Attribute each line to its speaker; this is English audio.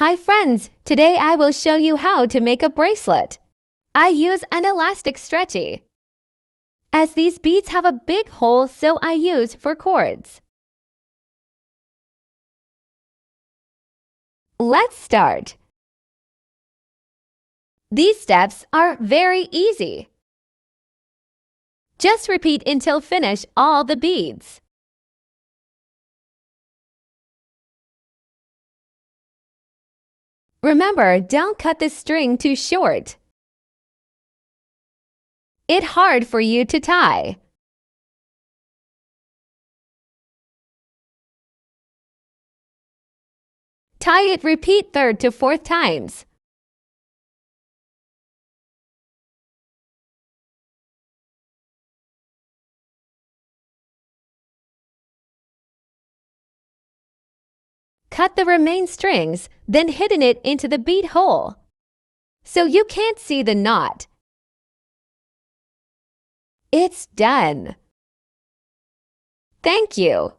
Speaker 1: Hi friends, today I will show you how to make a bracelet. I use an elastic stretchy, as these beads have a big hole, so I use for cords. Let's start. These steps are very easy. Just repeat until finish all the beads. Remember, don't cut the string too short. It's hard for you to tie. Tie it, repeat third to fourth times. Cut the remaining strings, then hidden it into the bead hole, so you can't see the knot. It's done. Thank you.